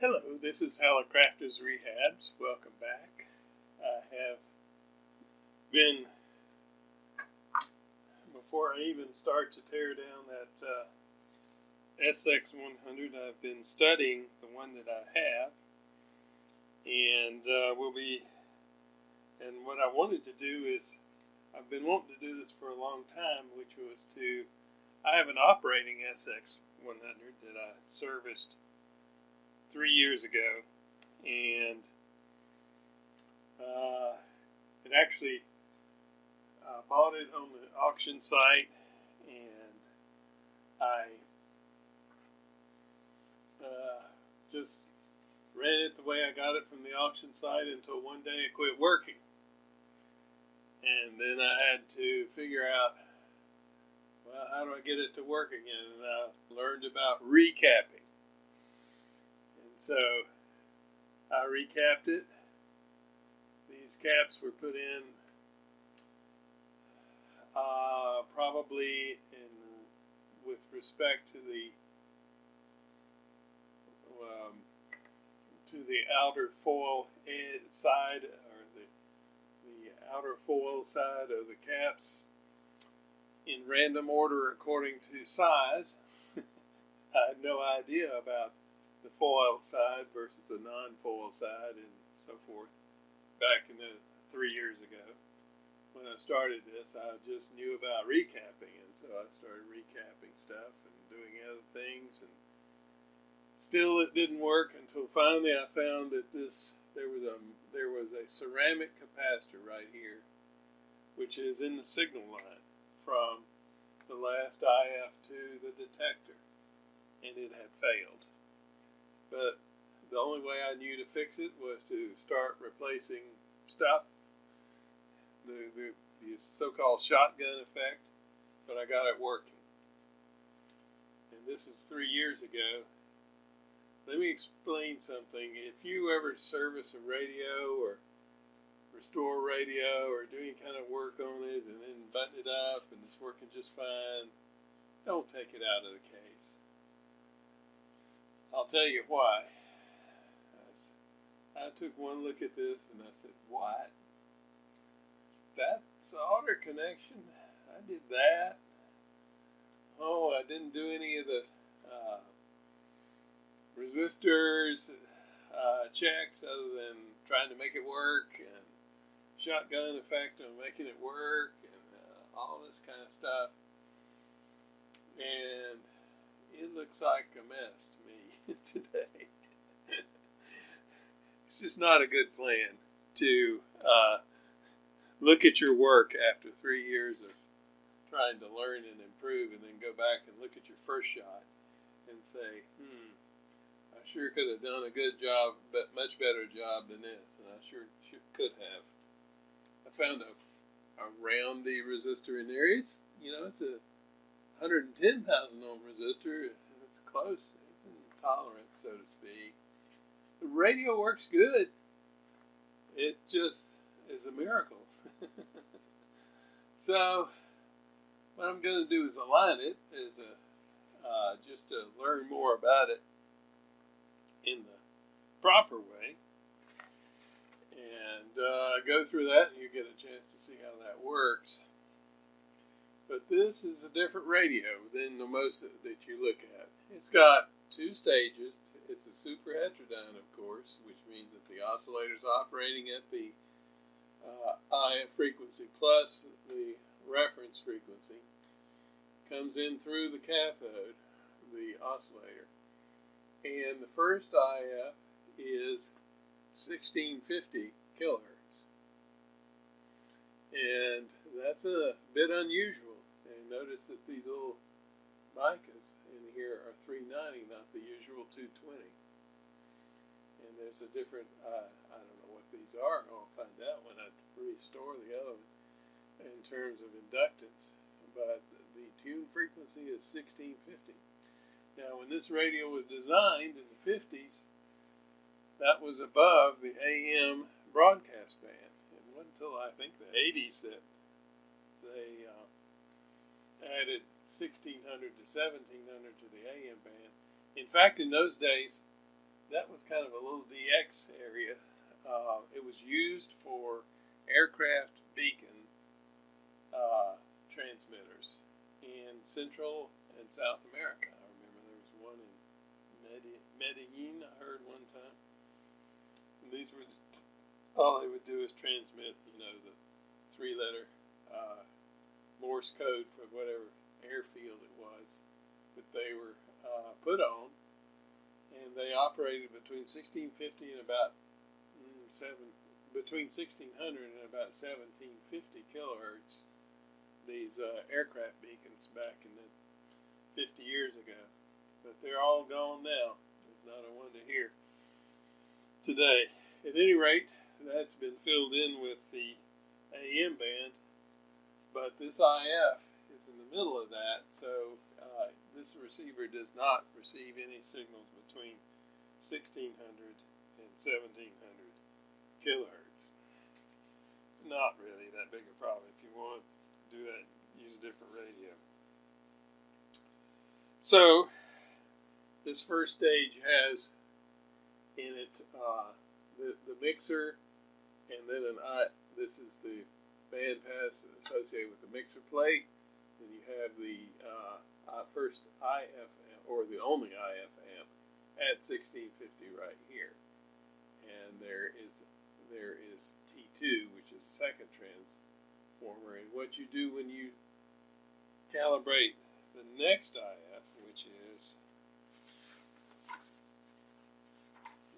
Hello, this is Hallicrafters Rehabs. Welcome back. I have been, before I even start to tear down that SX-100, I've been studying the one that I have, and and what I wanted to do is, I've been wanting to do this for a long time, which was I have an operating SX-100 that I serviced 3 years ago, and it actually bought it on the auction site, and I just ran it the way I got it from the auction site until one day it quit working, and then I had to figure out, well, how do I get it to work again? And I learned about recapping. So I recapped it. These caps were put in probably with respect to the outer foil side, or the outer foil side of the caps, in random order according to size. I had no idea about the foil side versus the non-foil side and so forth back in the 3 years ago. When I started this, I just knew about recapping, and so I started recapping stuff and doing other things, and still it didn't work until finally I found that there was a ceramic capacitor right here, which is in the signal line from the last IF to the detector, and it had failed. But the only way I knew to fix it was to start replacing stuff, the so-called shotgun effect, but I got it working. And this is 3 years ago. Let me explain something. If you ever service a radio or restore radio or do any kind of work on it and then button it up and it's working just fine, don't take it out of the case. I'll tell you why. I took one look at this and I said, what? That solder connection? I did that. Oh, I didn't do any of the resistors checks other than trying to make it work, and shotgun effect on making it work, and all this kind of stuff. And it looks like a mess to me today. It's just not a good plan to look at your work after 3 years of trying to learn and improve, and then go back and look at your first shot and say, I sure could have done a good job, but much better job than this, and I sure could have. I found a roundy resistor in there. It's a 110,000 ohm resistor, and it's close. It's in tolerance, so to speak. The radio works good. It just is a miracle. So what I'm going to do is align it as just to learn more about it in the proper way, and go through that, and you get a chance to see how that works. But this is a different radio than the most that you look at. It's got 2 stages. It's a super heterodyne, of course, which means that the oscillator's operating at the IF frequency plus the reference frequency. Comes in through the cathode, the oscillator. And the first IF is 1650 kilohertz. And that's a bit unusual. And notice that these little micas in here are 390, not the usual 220. And there's a different, I don't know what these are. I'll find out when I restore the other one in terms of inductance. But the tune frequency is 1650. Now, when this radio was designed in the 50s, that was above the AM broadcast band. It wasn't until I think the 80s that they added 1600 to 1700 to the AM band. In fact, in those days, that was kind of a little DX area. It was used for aircraft beacon transmitters in Central and South America. I remember there was one in Medellin, I heard one time. And these were, all they would do is transmit, the three-letter Morse code for whatever airfield it was that they were put on. And they operated between 1650 and about between 1600 and about 1750 kilohertz. These aircraft beacons back in the 50 years ago, but they're all gone now. There's not a one to hear today. At any rate, that's been filled in with the AM band, but this IF is in the middle of that, so this receiver does not receive any signals between 1600 and 1700 kilohertz. Not really that big a problem. If you want to do that, use a different radio. So this first stage has in it the mixer, and then this is the bandpass associated with the mixer plate. Then you have the first IF amp, or the only IF amp, at 1650 right here, and there is T2, which is the second transformer. And what you do when you calibrate the next IF, which is,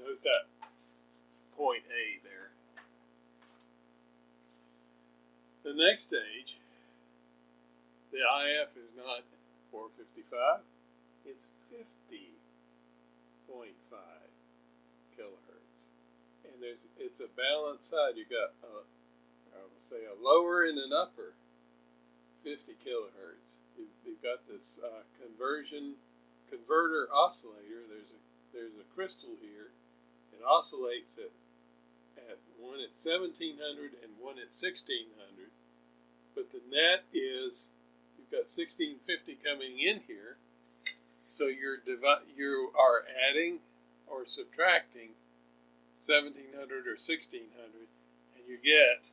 note that point A there. The next stage, the IF is not 455, it's 50.5 kilohertz. And it's a balanced side. You got I would say a lower and an upper 50 kilohertz. You've got this converter oscillator. There's a crystal here. It oscillates at one at 1700 and one at 1600. But the net is, you've got 1650 coming in here, so you are adding or subtracting 1700 or 1600, and you get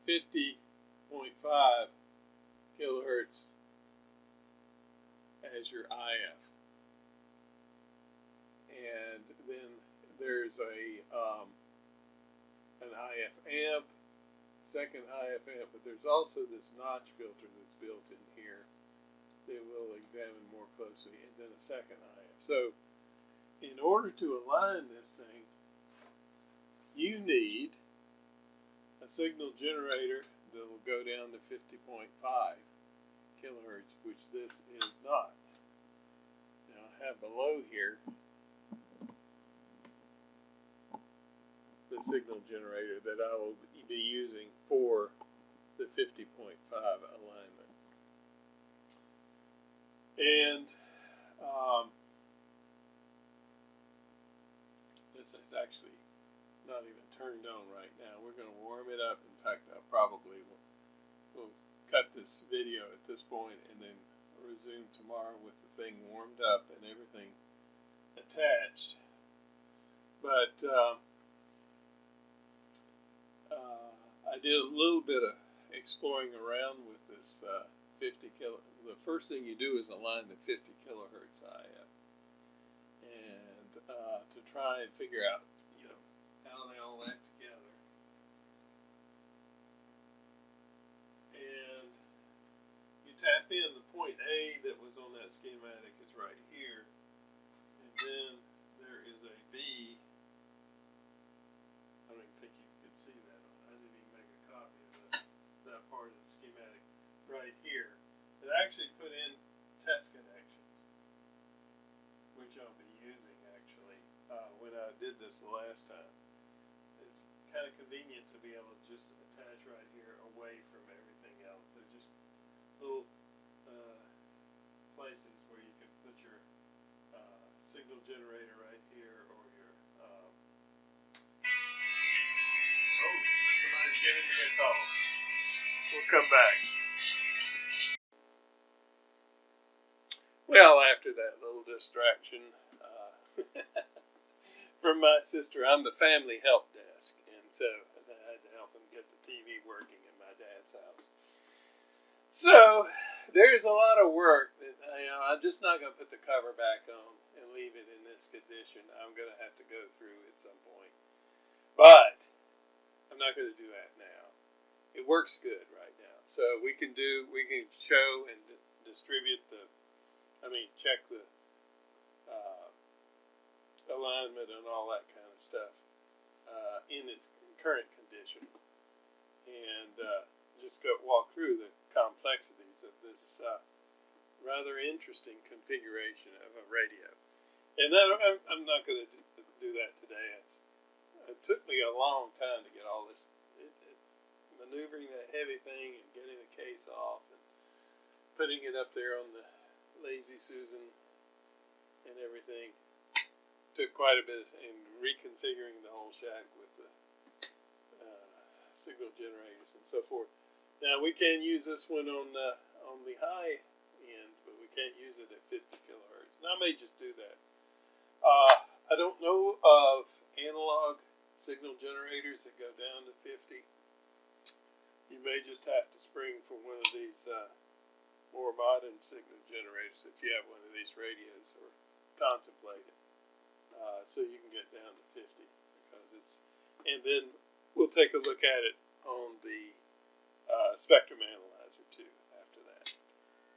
50.5 kilohertz as your IF. And then there's an IF amp, second IF amp, but there's also this notch filter that's built in here that we'll examine more closely, and then a second IF. So in order to align this thing, you need a signal generator that will go down to 50.5 kilohertz, which this is not. Now I have below here the signal generator that I will be using for the 50.5 alignment. And this is actually not even turned on right now. We're going to warm it up. In fact, I probably will cut this video at this point and then resume tomorrow with the thing warmed up and everything attached. But I did a little bit of exploring around with this 50 kilo. The first thing you do is align the 50 kilohertz IF, and to try and figure out, how they all act together. And you tap in the point A that was on that schematic is right here, and then there is a B. I don't even think you could see that. I didn't even make a copy of that part of the schematic right here. It actually put in test connections, which I'll be using actually when I did this the last time. It's kind of convenient to be able to just attach right here away from everything else. They're just little places where you can put your signal generator right here, or your somebody's giving me a call. We'll come back. Well, after that little distraction, from my sister. I'm the family help desk, and so I had to help him get the TV working in my dad's house. So there's a lot of work that I'm just not going to put the cover back on and leave it in this condition. I'm going to have to go through at some point, but I'm not going to do that now. It works good right now, so we can show and distribute check the alignment and all that kind of stuff in its current condition, and just walk through the complexities of this rather interesting configuration of a radio. And I'm not going to do that today. It took me a long time to get all this, maneuvering that heavy thing and getting the case off and putting it up there on the Lazy Susan and everything. Took quite a bit, and reconfiguring the whole shack with the signal generators and so forth. Now we can use this one on the high end, but we can't use it at 50 kilohertz. And I may just do that. I don't know of analog signal generators that go down to 50. You may just have to spring for one of these more modern signal generators if you have one of these radios or contemplate it. So you can get down to 50 because and then we'll take a look at it on the spectrum analyzer too after that.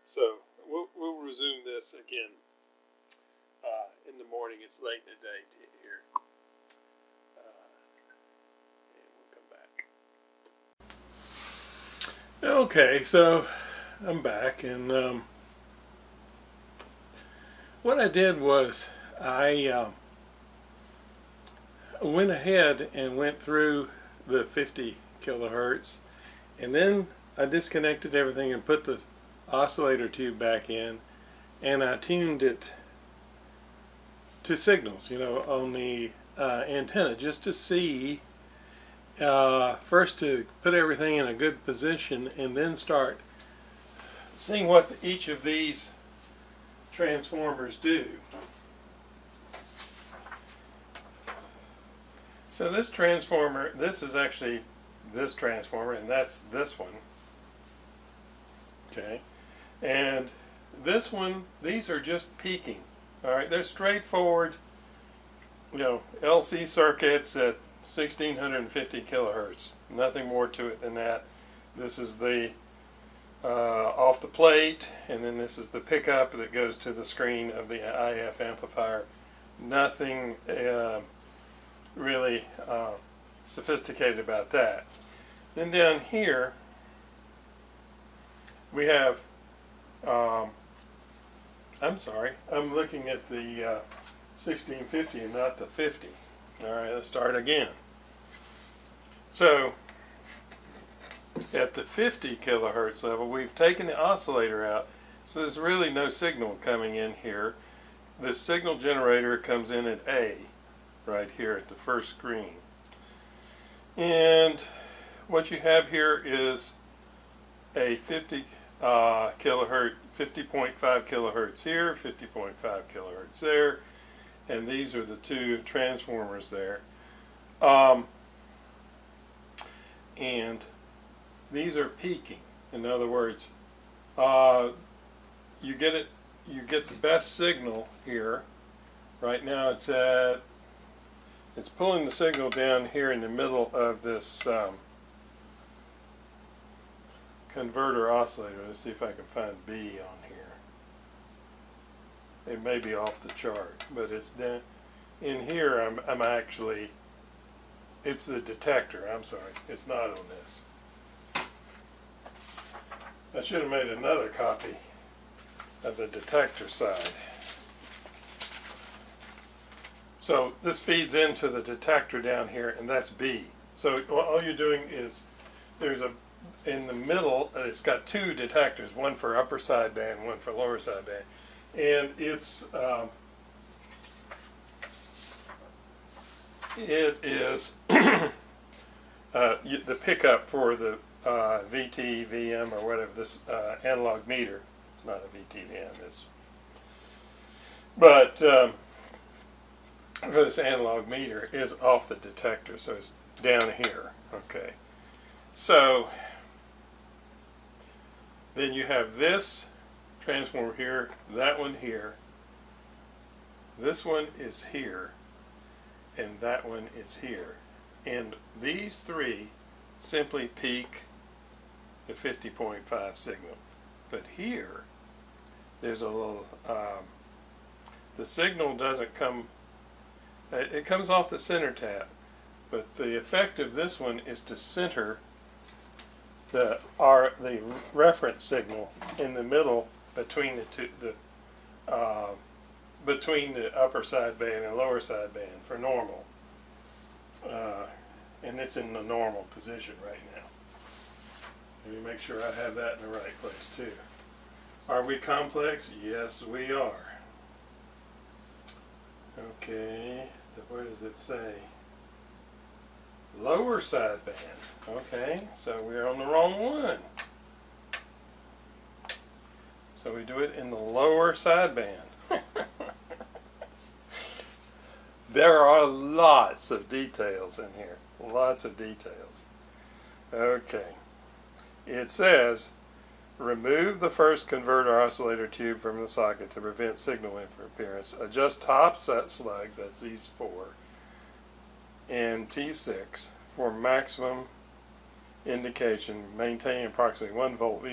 So we'll resume this again in the morning. It's late in the day here, and we'll come back. Okay, so I'm back, and what I did was I went ahead and went through the 50 kilohertz, and then I disconnected everything and put the oscillator tube back in, and I tuned it to signals, on the antenna, just to see, first to put everything in a good position and then start seeing what each of these transformers do. So this transformer, this is actually this transformer, and that's this one. Okay, and this one, these are just peaking. All right, they're straightforward, LC circuits at 1650 kilohertz. Nothing more to it than that. This is the off the plate, and then this is the pickup that goes to the screen of the IF amplifier. Nothing really sophisticated about that. Then down here we have I'm looking at the 1650 and not the 50. Alright, let's start again. So at the 50 kilohertz level, we've taken the oscillator out, so there's really no signal coming in here. The signal generator comes in at A, right here at the first screen. And what you have here is a 50 kilohertz, 50.5 kilohertz here, 50.5 kilohertz there, and these are the two transformers there. And these are peaking. In other words, you get the best signal here. Right now it's pulling the signal down here in the middle of this converter oscillator. Let's see if I can find B on here. It may be off the chart, but it's down in here. I'm actually, it's the detector. I'm sorry, it's not on this. I should have made another copy of the detector side. So this feeds into the detector down here, and that's B. So all you're doing is in the middle, it's got two detectors, one for upper sideband, one for lower sideband, and it is the pickup for the VT, VM, or whatever, this analog meter. It's not a VT, VM, but for this analog meter is off the detector, so it's down here. Okay, so then you have this transformer here, that one here, this one is here, and that one is here, and these three simply peak the 50.5 signal. But here there's a little the signal doesn't come, it comes off the center tap, but the effect of this one is to center the reference signal in the middle between the two, between the upper sideband and lower sideband for normal, and it's in the normal position right now. Let me make sure I have that in the right place too. Are we complex? Yes, we are. Okay, where does it say? Lower sideband. Okay, so we're on the wrong one. So we do it in the lower sideband. There are lots of details in here. Lots of details. Okay. It says, remove the first converter oscillator tube from the socket to prevent signal interference. Adjust top set slugs, that's these four, and T6 for maximum indication, maintaining approximately 1 volt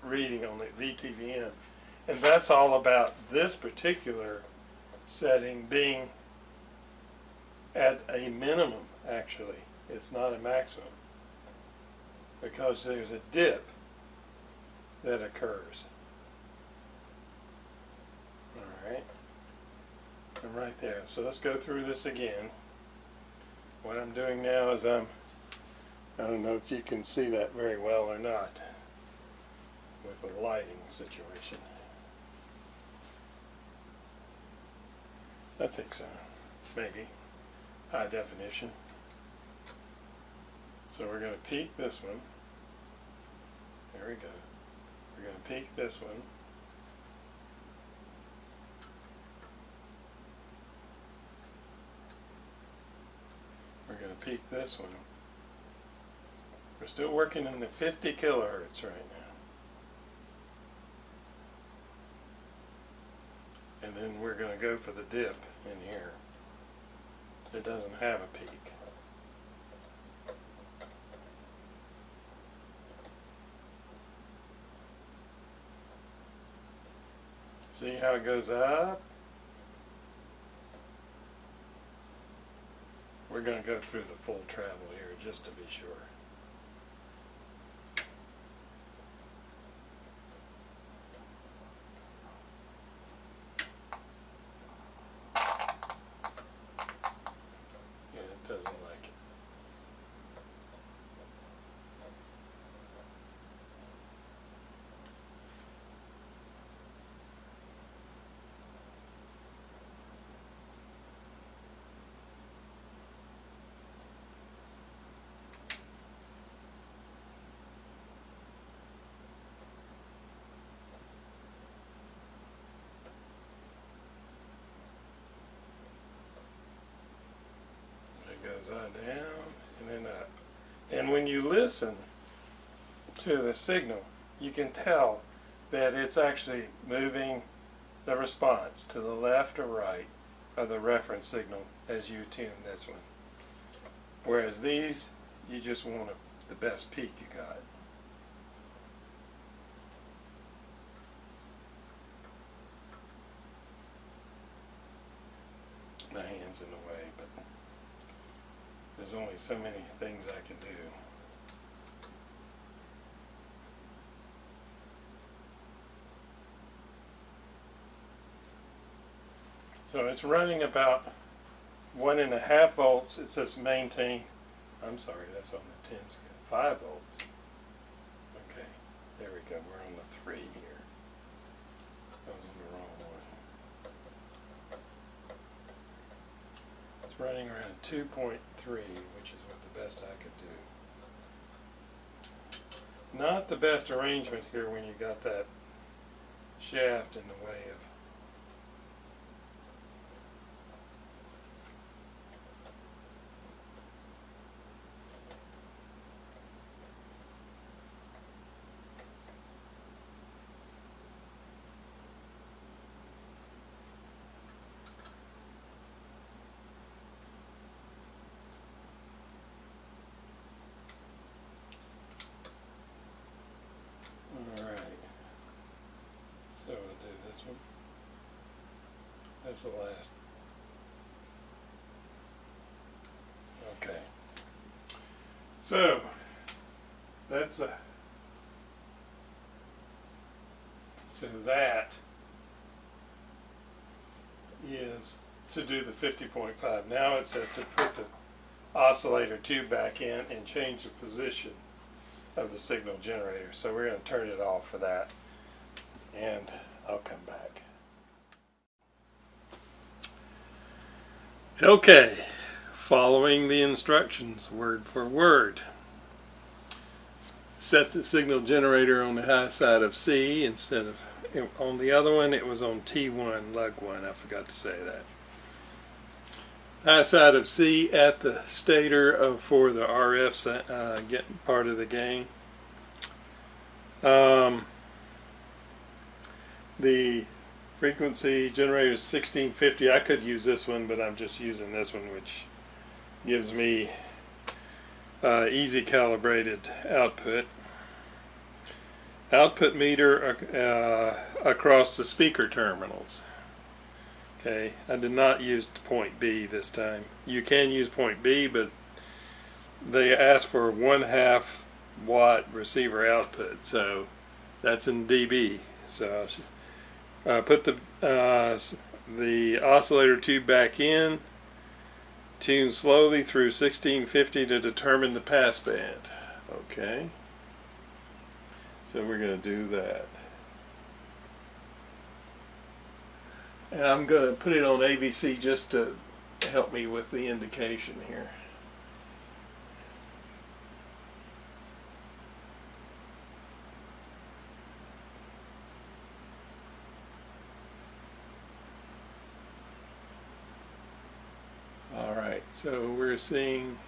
reading on the VTVM. And that's all about this particular setting being at a minimum, actually. It's not a maximum, because there's a dip that occurs. Alright, I'm right there. So let's go through this again. What I'm doing now is I don't know if you can see that very well or not with the lighting situation. I think so. Maybe. High definition. So we're going to peak this one. There we go. We're going to peak this one. We're going to peak this one. We're still working in the 50 kilohertz right now. And then we're going to go for the dip in here. It doesn't have a peak. See how it goes up? We're going to go through the full travel here just to be sure. Yeah, it doesn't like it. Goes on down and then up. And when you listen to the signal, you can tell that it's actually moving the response to the left or right of the reference signal as you tune this one. Whereas these, you just want the best peak you got. My hand's in the way, but there's only so many things I can do. So it's running about 1.5 volts. It says maintain. I'm sorry, that's on the 10 scale. 5 volts. Okay, there we go. We're on the 3 here. I was on the wrong one. It's running around 2.3, which is what the best I could do. Not the best arrangement here when you got that shaft in the way of this one. That's the last. Okay. So that's a. So that is to do the 50.5. Now it says to put the oscillator tube back in and change the position of the signal generator. So we're going to turn it off for that, and I'll come back. Okay, following the instructions word for word. Set the signal generator on the high side of C instead of on the other one. It was on T1 lug 1. I forgot to say that. High side of C at the stator for the RF getting part of the gain. The frequency generator is 1650. I could use this one, but I'm just using this one, which gives me easy calibrated output. Output meter across the speaker terminals. Okay, I did not use point B this time. You can use point B, but they ask for 1/2 watt receiver output, so that's in dB. So put the oscillator tube back in. Tune slowly through 1650 to determine the passband. Okay, so we're going to do that. And I'm going to put it on ABC just to help me with the indication here. Alright, so we're seeing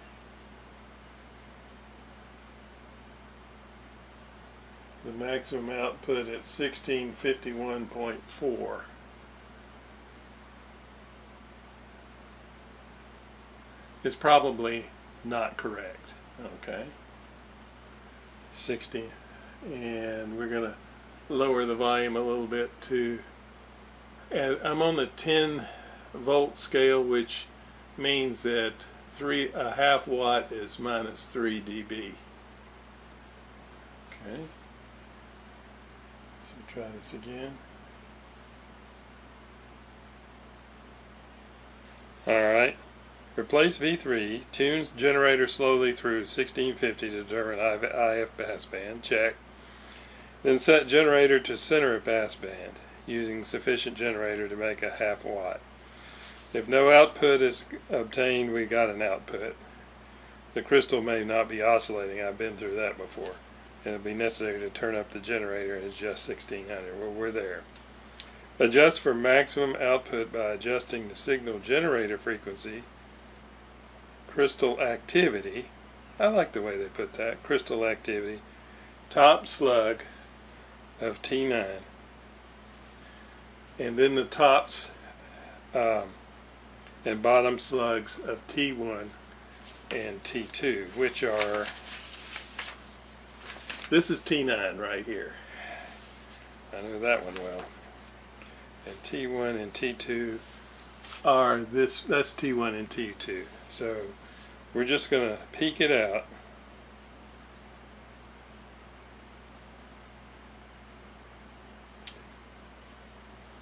the maximum output at 1651.4. It's probably not correct. Okay, 60, and we're going to lower the volume a little bit to, and I'm on the 10 volt scale, which means that 1/2 watt is minus 3 dB. Okay, so try this again. Alright, replace V3, tunes generator slowly through 1650 to determine IF passband, check. Then set generator to center of passband, using sufficient generator to make 1/2 watt. If no output is obtained, we got an output. The crystal may not be oscillating. I've been through that before. And it'll be necessary to turn up the generator and adjust 1600. Well, we're there. Adjust for maximum output by adjusting the signal generator frequency, crystal activity. I like the way they put that. Crystal activity. Top slug of T9. And then the tops and bottom slugs of T1 and T2, which are, this is T9 right here. I know that one well. And T1 and T2 are this, that's T1 and T2. So we're just going to peek it out.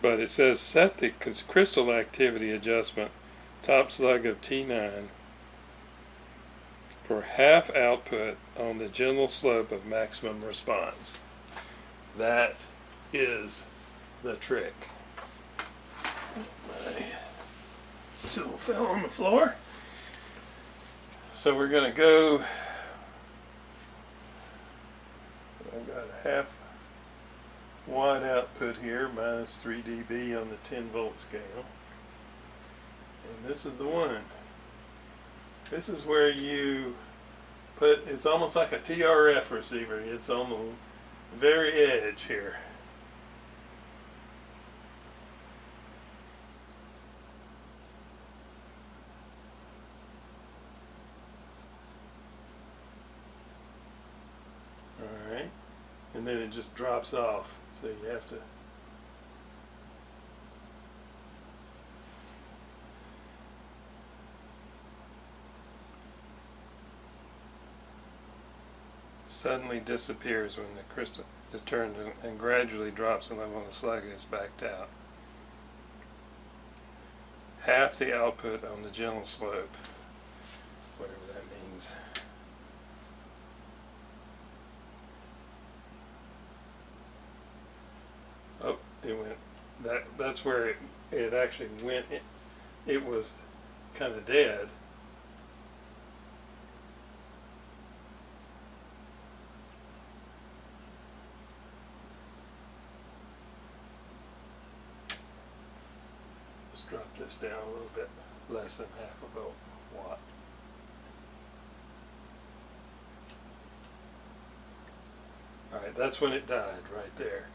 But it says set the crystal activity adjustment top slug of T9 for 1/2 output on the general slope of maximum response. That is the trick. My tool fell on the floor. So we're going to go, I've got a 1/2 watt output here, minus 3 dB on the 10 volt scale. And this is the one. This is where you put, it's almost like a TRF receiver. It's on the very edge here. Alright, and then it just drops off. So you have to suddenly disappears when the crystal is turned and gradually drops the level when the slug is backed out. Half the output on the gentle slope, whatever that means. Oh, it went, that's where it actually went. It was kind of dead. Let's drop this down a little bit, less than half a watt. Alright, that's when it died, right there,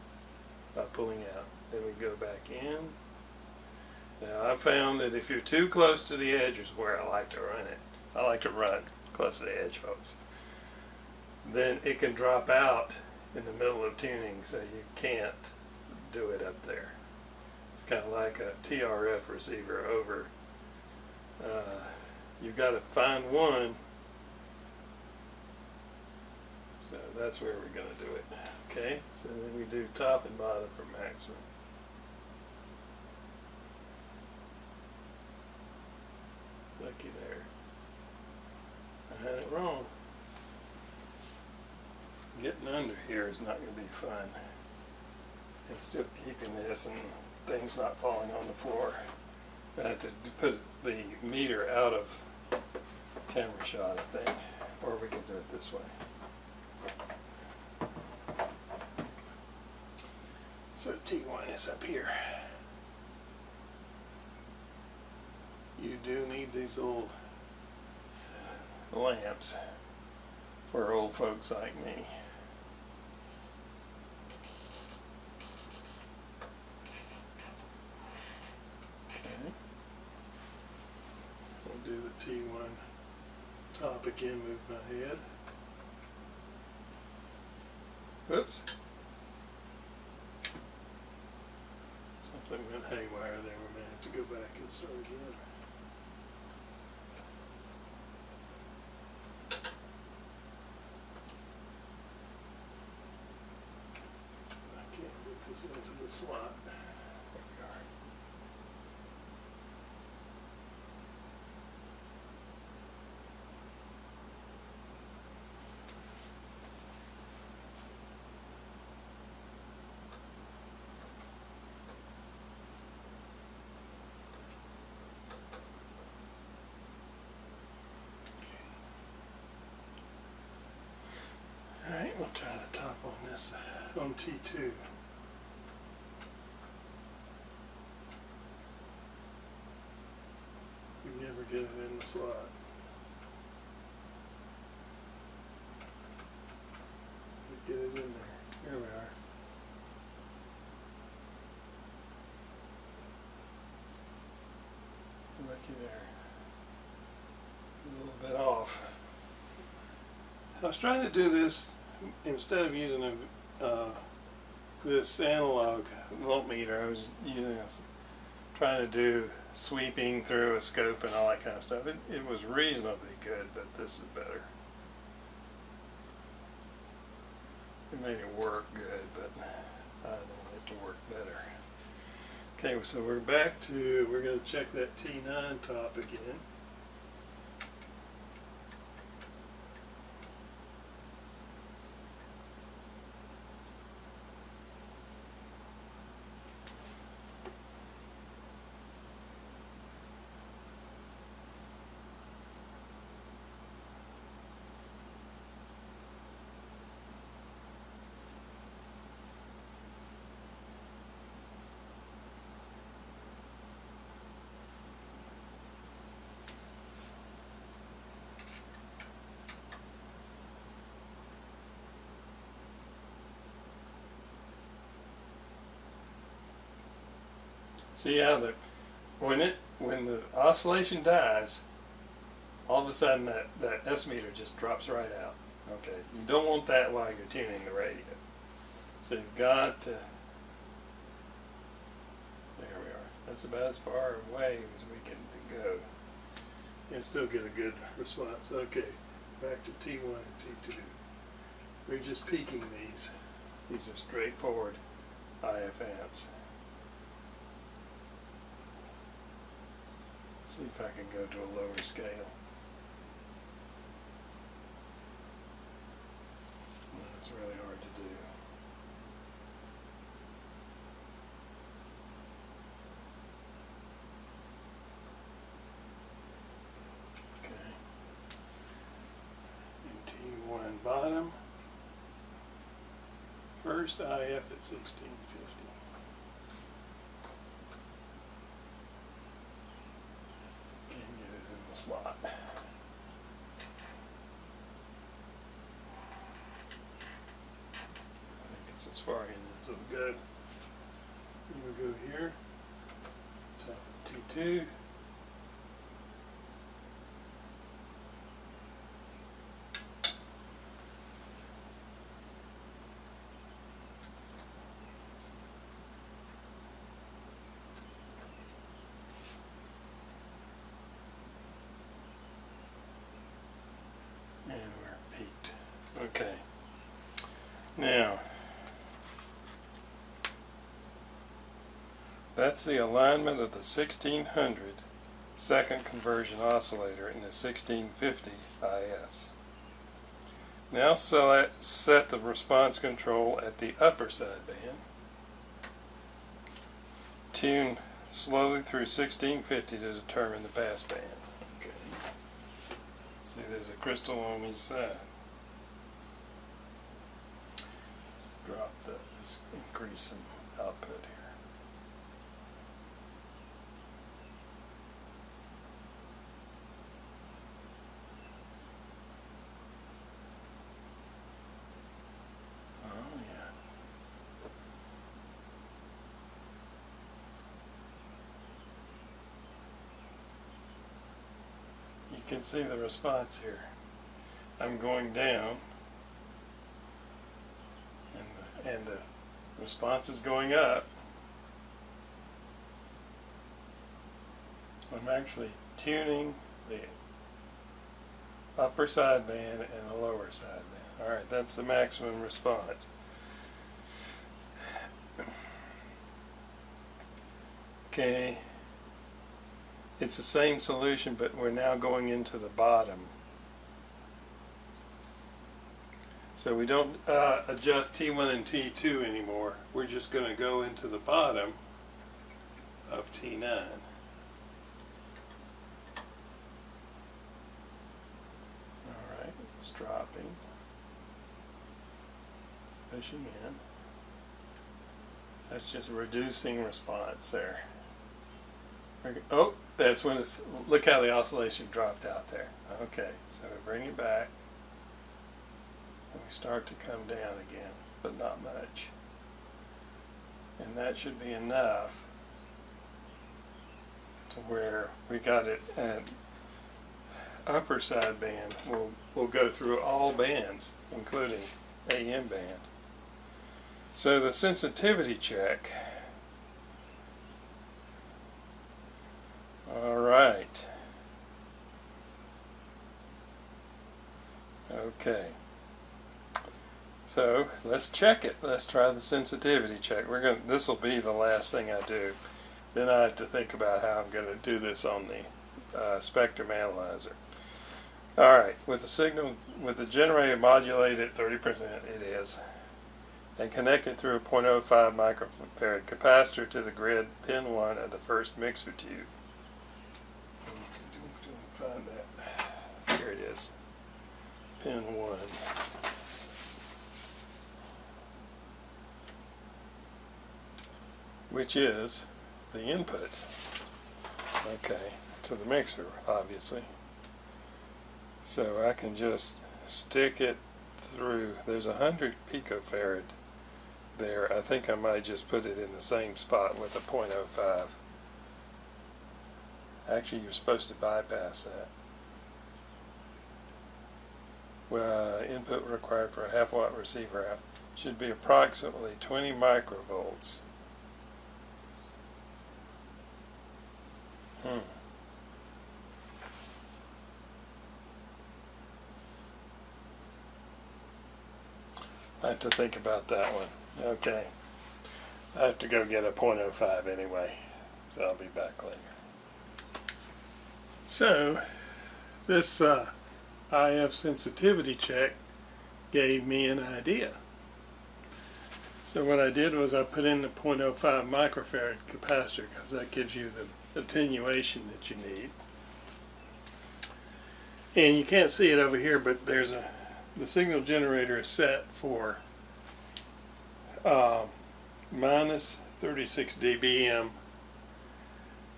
by pulling out. Then we go back in. Now I've found that if you're too close to the edge is where I like to run it. I like to run close to the edge, folks. Then it can drop out in the middle of tuning, so you can't do it up there. It's kind of like a TRF receiver over. You've got to find one. So that's where we're going to do it. Okay, so then we do top and bottom for maximum. Lucky there. I had it wrong. Getting under here is not going to be fun. And still keeping this and things not falling on the floor. I have to put the meter out of camera shot, I think. Or we can do it this way. So T1 is up here. You do need these little lamps for old folks like me. Okay. We'll do the T1 top again, move my head. Oops. Something went haywire there. We're going to have to go back and start again. I can't get this into the slot. There we are. Alright, we'll try the top on this, on T2. We never get it in the slot. Let's get it in there. Here we are. Lucky there. A little bit off. I was trying to do this instead of using this analog voltmeter. I was trying to do sweeping through a scope and all that kind of stuff. It was reasonably good, but this is better. It made it work good, but I want it to work better. Okay, so we're back to, we're going to check that T9 top again. See how when the oscillation dies, all of a sudden that S meter just drops right out. Okay, you don't want that while you're tuning the radio. So you've got to, there we are. That's about as far away as we can go. And still get a good response. Okay, back to T1 and T2. We're just peaking these. These are straightforward IF amps. See if I can go to a lower scale. It's really hard to do. Okay. And T1 bottom. First IF at 1650. Can't get it in the slot. I think it's as far in as it'll go. We'll go here. Top of T2. And we're peaked. Okay. Now, that's the alignment of the 1600 second conversion oscillator in the 1650 IFs. Now set the response control at the upper sideband. Tune slowly through 1650 to determine the passband. Okay. See, there's a crystal on each side. Let's increase some output here. Oh yeah. You can see the response here. I'm going down. And the response is going up. I'm actually tuning the upper sideband and the lower sideband. Alright, that's the maximum response. Okay, it's the same solution, but we're now going into the bottom. So we don't adjust T1 and T2 anymore. We're just going to go into the bottom of T9. Alright, it's dropping. Pushing in. That's just reducing response there. Oh, that's when it's, look how the oscillation dropped out there. Okay, so we bring it back. And we start to come down again, but not much. And that should be enough to where we got it at upper sideband. We'll go through all bands, including AM band. So the sensitivity check. All right. Okay. So let's check it. Let's try the sensitivity check. This will be the last thing I do. Then I have to think about how I'm going to do this on the spectrum analyzer. All right, with the signal, with the generator modulated at 30%, it is, and connected through a 0.05 microfarad capacitor to the grid pin 1 of the first mixer tube. Find that. Here it is. Pin 1. Which is the input, okay, to the mixer, obviously. So I can just stick it through. There's 100 picofarad there. I think I might just put it in the same spot with a 0.05. Actually, you're supposed to bypass that. Well, input required for a half-watt receiver should be approximately 20 microvolts. I have to think about that one. Okay. I have to go get a .05 anyway, so I'll be back later. So, this IF sensitivity check gave me an idea. So what I did was I put in the .05 microfarad capacitor, because that gives you the attenuation that you need. And you can't see it over here, but there's the signal generator is set for minus 36 dBm,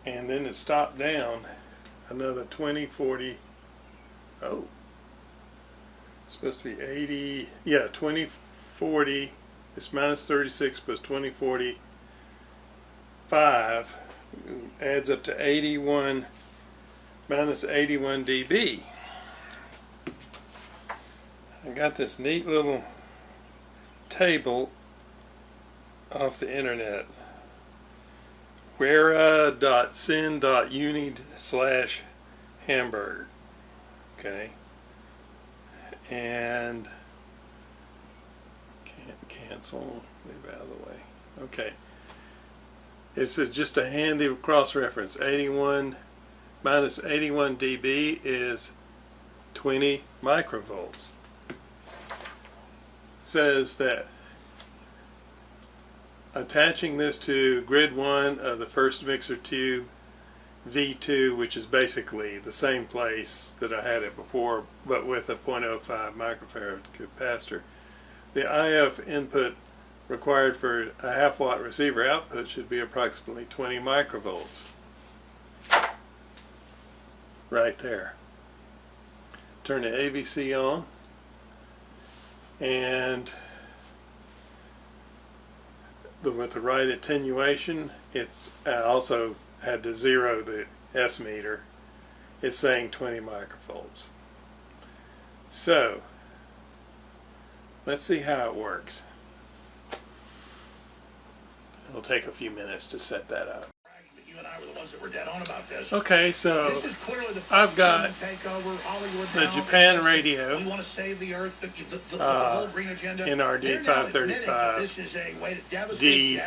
and then it stopped down another 20, 40, oh, it's supposed to be 80, yeah, 20, 40, it's minus 36 plus 20, 40, 5, adds up to 81, minus 81 dB. I got this neat little table off the internet, wera.sin.unid/Hamburg. Okay, and can't cancel, move out of the way. Okay, it's just a handy cross-reference. 81 minus 81 dB is 20 microvolts. Says that attaching this to grid 1 of the first mixer tube V2, which is basically the same place that I had it before, but with a .05 microfarad capacitor, the IF input required for a half watt receiver output should be approximately 20 microvolts. Right there. Turn the AVC on, and with the right attenuation, I also had to zero the S meter. It's saying 20 microvolts. So let's see how it works. It'll take a few minutes to set that up. You and I were the ones that were dead on about this. Okay, so I've got the Japan radio, NRD 535 D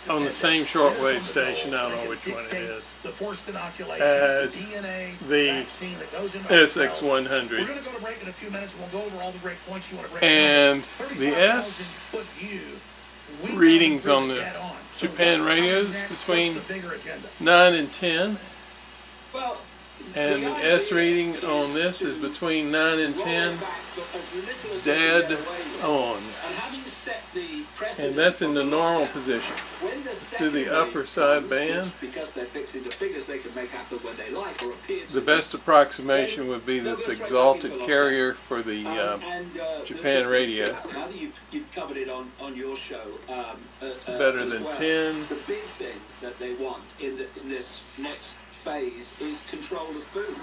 on the same shortwave station, I don't know which one it is, as the SX-100. And the S readings on the Japan radios between 9 and 10, and the S reading on this is between 9 and 10, dead on, and that's in the normal position. Let's do the upper side band. The best approximation would be this exalted carrier for the Japan radio. Now that you've covered it on your show, it's better than 10. The big thing that they want in this next phase is control of food.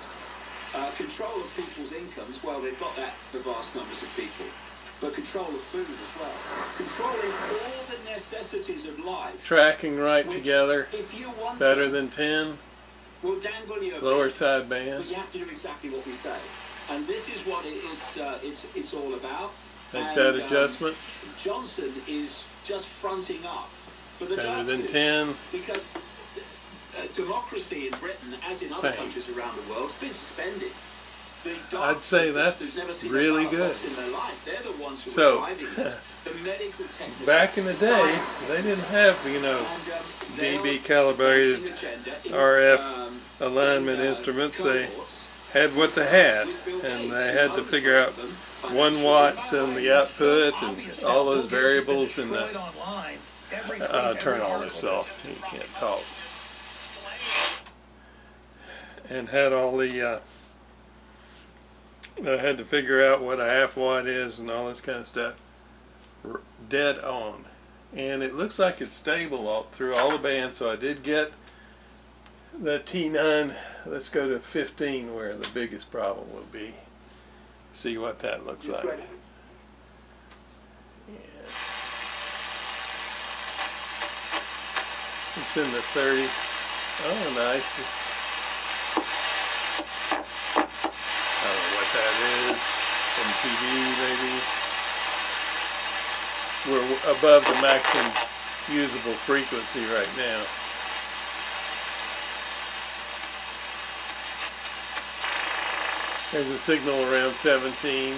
Control of people's incomes. Well, they've got that for vast numbers of people. But control of food as well. Controlling all the necessities of life. Tracking right together. If you want better than 10. We'll dangle you a lower bit, side band. But you have to do exactly what we say. And this is what it's all about. Make that adjustment. Johnson is just fronting up for the better than Nazis, 10. because democracy in Britain, as in other countries around the world, has been suspended. I'd say that's really good. So, back in the day, they didn't have, dB calibrated RF alignment instruments. They had what they had, and they had to figure out 1 watts in the output and all those variables in the turn all this off. You can't talk. And had all the I had to figure out what a half watt is and all this kind of stuff. Dead on. And it looks like it's stable through all the bands, so I did get the T9. Let's go to 15, where the biggest problem will be. See what that looks like. Yeah. It's in the 30. Oh, nice. I don't know what that is. Some TV, maybe. we're above the maximum usable frequency right now. There's a signal around 17.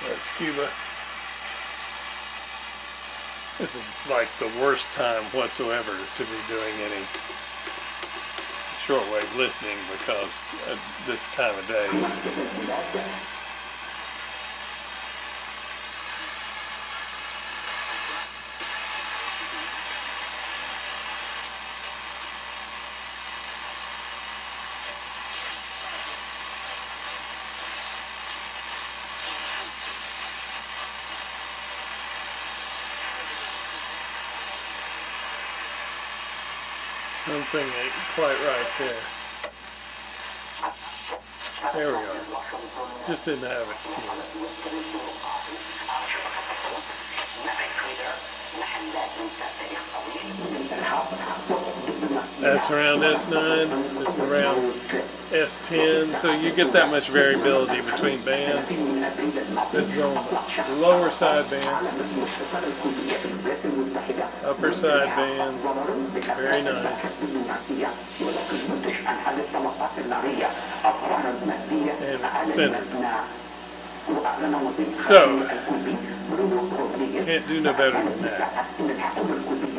That's Cuba. This is like the worst time whatsoever to be doing any shortwave listening because at this time of day. Something ain't quite right there. There we go. Just didn't have it. That's around S9. It's around S10. So you get that much variability between bands. This is on the lower sideband. Upper sideband. Very nice. And centered. So, can't do no better than that.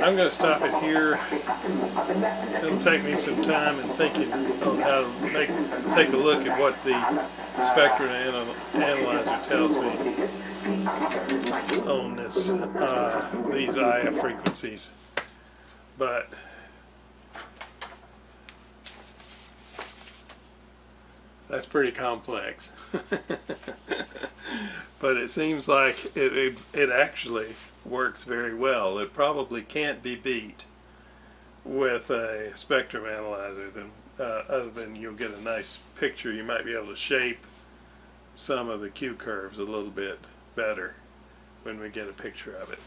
I'm going to stop it here. It'll take me some time in thinking on how to take a look at what the spectrum analyzer tells me on this these IF frequencies. But that's pretty complex. But it seems like it actually works very well. It probably can't be beat with a spectrum analyzer, other than you'll get a nice picture. You might be able to shape some of the Q curves a little bit better when we get a picture of it.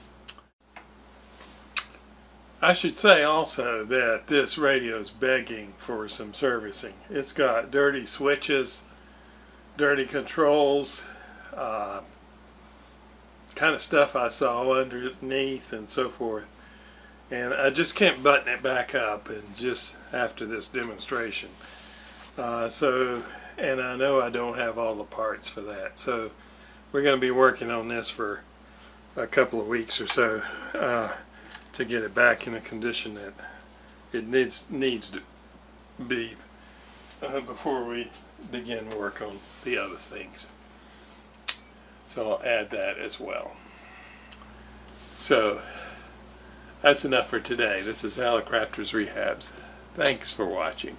I should say also that this radio is begging for some servicing. It's got dirty switches, dirty controls, kind of stuff I saw underneath and so forth. And I just can't button it back up and just after this demonstration. And I know I don't have all the parts for that. So we're going to be working on this for a couple of weeks or so to get it back in a condition that it needs to be before we begin work on the other things. So I'll add that as well. So that's enough for today. This is Hallicrafters Rehabs. Thanks for watching.